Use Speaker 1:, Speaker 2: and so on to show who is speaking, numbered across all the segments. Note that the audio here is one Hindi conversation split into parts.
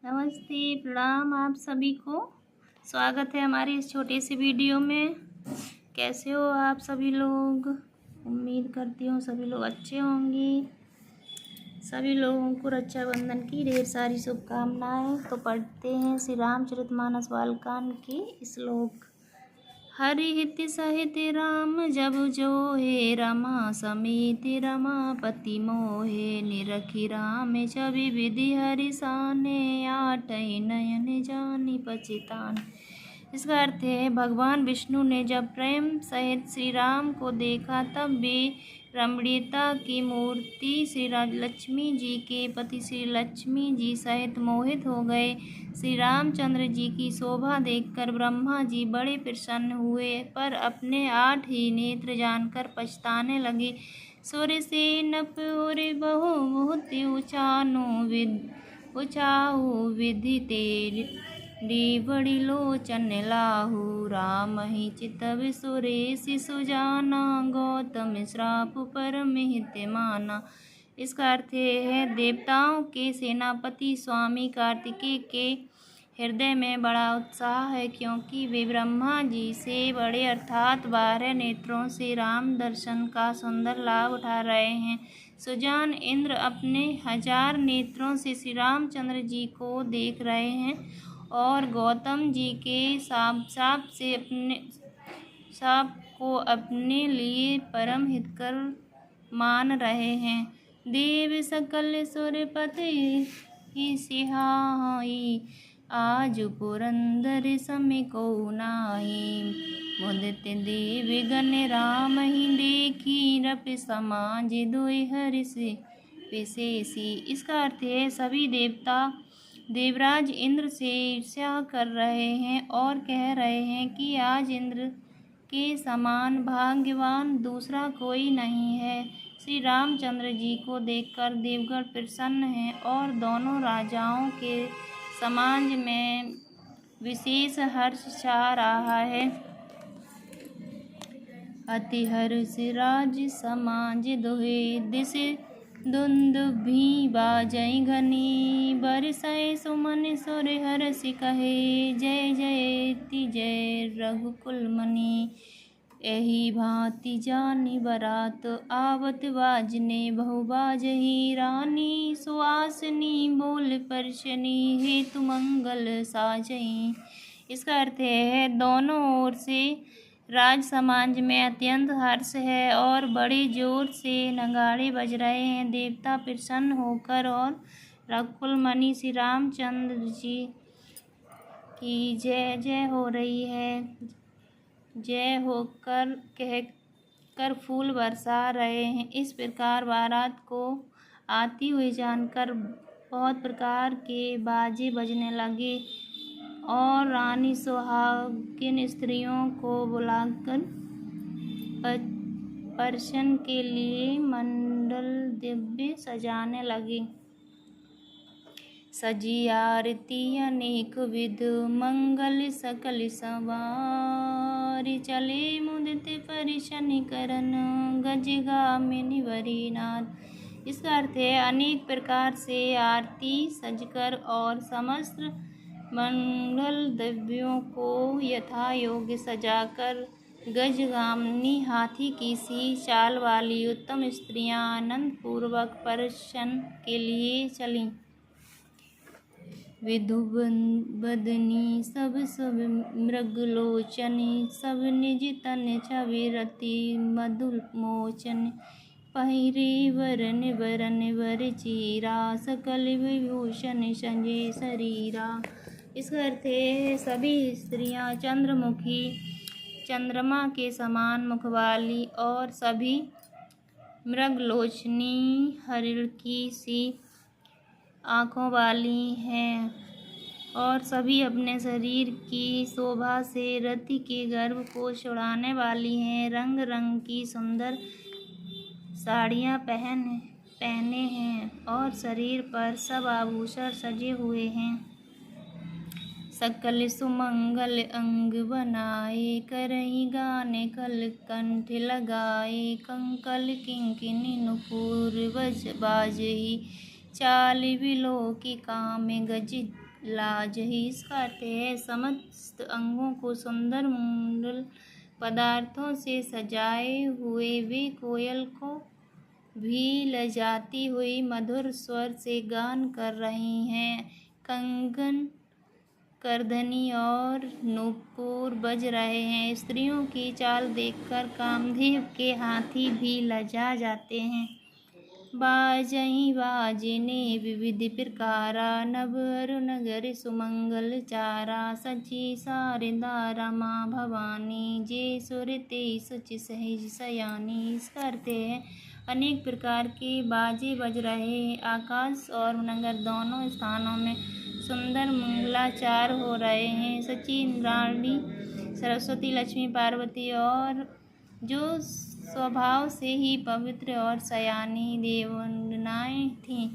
Speaker 1: नमस्ते, प्रणाम आप सभी को। स्वागत है हमारी इस छोटे से वीडियो में। कैसे हो आप सभी लोग? उम्मीद करती हूँ सभी लोग अच्छे होंगे। सभी लोगों को रक्षाबंधन की ढेर सारी शुभकामनाएं। तो पढ़ते हैं श्री रामचरितमानस बालकांड के श्लोक। हरि हित सहित राम जब जो हे रमा समेत रमापति मोहे निरखी राम छवि विधि हरि साने आठै नयन जानी पचितान। इसका अर्थ है भगवान विष्णु ने जब प्रेम सहित श्री राम को देखा तब वे रमणीयता की मूर्ति श्री लक्ष्मी जी के पति श्री लक्ष्मी जी सहित मोहित हो गए। श्री रामचंद्र जी की शोभा देखकर ब्रह्मा जी बड़े प्रसन्न हुए, पर अपने 8 ही नेत्र जानकर पछताने लगे। सूर्य से नप और बहु बहुत उचाहु विधि तेरी बड़ी लोचन लाहु राम ही चितव सुरेश सुजाना गौतम श्राप परम हित माना। इसका अर्थ है देवताओं के सेनापति स्वामी कार्तिकेय के हृदय में बड़ा उत्साह है, क्योंकि वे ब्रह्मा जी से बड़े अर्थात 12 नेत्रों से राम दर्शन का सुंदर लाभ उठा रहे हैं। सुजान इंद्र अपने 1000 नेत्रों से श्री रामचंद्र जी को देख रहे हैं और गौतम जी के साप को अपने लिए परम हितकर मान रहे हैं। देव सकल सुरपति ही सिहाई आज पुरंदर सम को नाही मुदित देव गण राम ही देखी रप समाज दुई हर्ष विशेषी। इसका अर्थ है सभी देवता देवराज इंद्र से ईर्ष्या कर रहे हैं और कह रहे हैं कि आज इंद्र के समान भाग्यवान दूसरा कोई नहीं है। श्री रामचंद्र जी को देखकर देवगण प्रसन्न हैं और दोनों राजाओं के समाज में विशेष हर्ष छा रहा है। अति हर्ष राज समाज दुहे दिश दुंदुभि बाजै घनी बरसै सुमन सुर हर्ष कहे जय जयति जय रघुकुल मणि। एही भांति जानी बरात आवत बाजने बहु बाजही रानी सुआसनी बोल परशनी हेतु मंगल साजई। इसका अर्थ है दोनों ओर से राज समाज में अत्यंत हर्ष है और बड़े जोर से नगाड़े बज रहे हैं। देवता प्रसन्न होकर और रघुकुल मणि श्री रामचंद्र जी की जय जय हो रही है, जय होकर कहकर फूल बरसा रहे हैं। इस प्रकार बारात को आती हुई जानकर बहुत प्रकार के बाजे बजने लगे और रानी सुहागिन स्त्रियों को बुलाकर प्रसन्न के लिए मंडल दिव्य सजाने लगे। सजी आरती अनेक विध मंगल सकल सवारी चले मुदित परिशन करन गज गामिनी वरीनाथ। इसका अर्थ है अनेक प्रकार से आरती सजकर और समस्त मंगल द्रव्यों को यथा योग्य सजाकर गजगामिनी हाथी की सी चाल वाली उत्तम स्त्रियां आनंद पूर्वक प्रसन्न के लिए चलीं। विधु बदनी सब मृगलोचनी सब निज तन छवि रति मधुर मोचन पहिरे वरन वरन वर चीरा सकल विभूषण संजय शरीरा। इसका अर्थ है सभी स्त्रियां चंद्रमुखी चंद्रमा के समान मुख वाली और सभी मृगलोचनी हरिण की सी आँखों वाली हैं और सभी अपने शरीर की शोभा से रति के गर्भ को छुड़ाने वाली हैं। रंग रंग की सुंदर साड़ियाँ पहने हैं और शरीर पर सब आभूषण सजे हुए हैं। सकल सुमंगल अंग बनाए करही गाने कल कंठ लगाए कंकल किंकिनी नुपुर बाजही चाल विलोकी काम लाज ही। इसका अर्थ है समस्त अंगों को सुंदर मंगल पदार्थों से सजाए हुए वे कोयल को भी लजाती हुई मधुर स्वर से गान कर रही हैं। कंगन, करधनी और नूपुर बज रहे हैं। स्त्रियों की चाल देखकर कामदेव के हाथी भी लजा जाते हैं। बाजहीं बाजिने विविध प्रकारा, नभ अरु नगर सुमंगल चारा, सची शारदा रमा भवानी, जे सुरते सुचि सहज सयानी। इसका अर्थ है अनेक प्रकार के बाजे बज रहे हैं। आकाश और नगर दोनों स्थानों में सुंदर मंगलाचार हो रहे हैं। सची इंद्राणी, सरस्वती, लक्ष्मी, पार्वती और जो स्वभाव से ही पवित्र और सयानी देवनाएं थीं,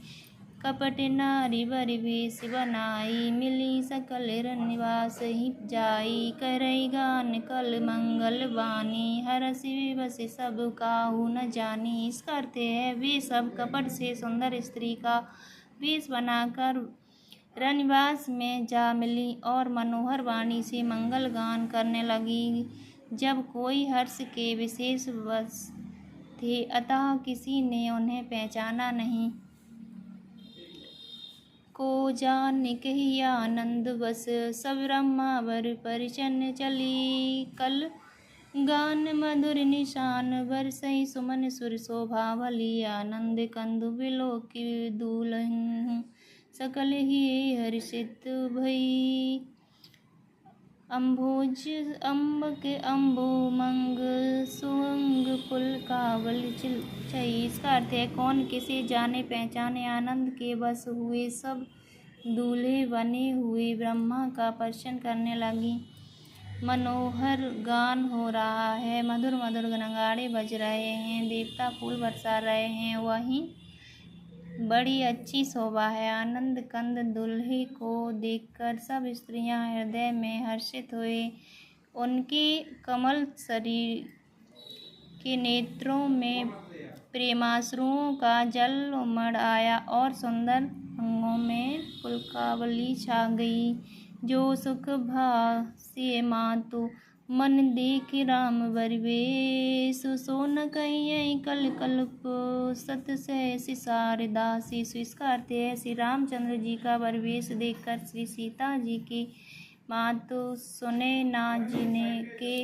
Speaker 1: कपट नारी बरि वेश बनाई, मिली सकल निवास ही जाई, करई गान कल मंगल वाणी, हरसि विवश सब काहू न जानी। इसका अर्थ है वे सब कपट से सुंदर स्त्री का वेश बनाकर रनिवास में जा मिली और मनोहर वाणी से मंगल गान करने लगी। जब कोई हर्ष के विशेष वश थे, अतः किसी ने उन्हें पहचाना नहीं। को जान कही आनंद बस, सब ब्रह्मावर परिचन चली, कल गान मधुर निशान बरसई सुमन सुर शोभा भली, आनंद कंदु बिलोकी दुलहन, सकल ही हर्षित भई, अम्भोज अम्बक अम्बुमंग, सुअंग पुलकावल चिलचई। इसका अर्थ है कौन किसे जाने पहचाने, आनंद के बस हुए सब दूल्हे बने हुए ब्रह्मा का दर्शन करने लगी। मनोहर गान हो रहा है, मधुर मधुर नगाड़े बज रहे हैं, देवता फूल बरसा रहे हैं, वहीं बड़ी अच्छी शोभा है। आनंद कंद दुल्हे को देखकर सब स्त्रियां हृदय में हर्षित हुए। उनके कमल शरीर के नेत्रों में प्रेमाश्रुओं का जल उमड़ आया और सुंदर अंगों में पुलकावली छा गई। जो सुख भाष्य मातु मन देख राम बरवेश, सो न कहियै कल कल्प सत सहस शारदा शिशु। इसका अर्थ है श्री रामचंद्र जी का बरवेश देखकर श्री सीता जी की मातु सुनैना जी ने के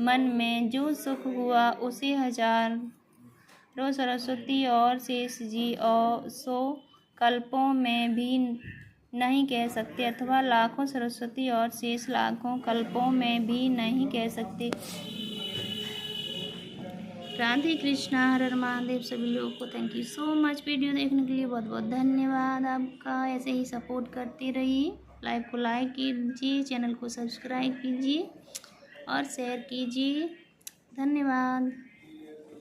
Speaker 1: मन में जो सुख हुआ उसे हजारों सरस्वती और शेष जी और 100 कल्पों में भी नहीं कह सकते, अथवा लाखों सरस्वती और शेष लाखों कल्पों में भी नहीं कह सकते। राधे कृष्णा, हर हर महादेव। सभी लोगों को thank you so much video देखने के लिए। बहुत बहुत धन्यवाद आपका। ऐसे ही सपोर्ट करते रहिए। लाइव को लाइक कीजिए, चैनल को सब्सक्राइब कीजिए और शेयर कीजिए। धन्यवाद।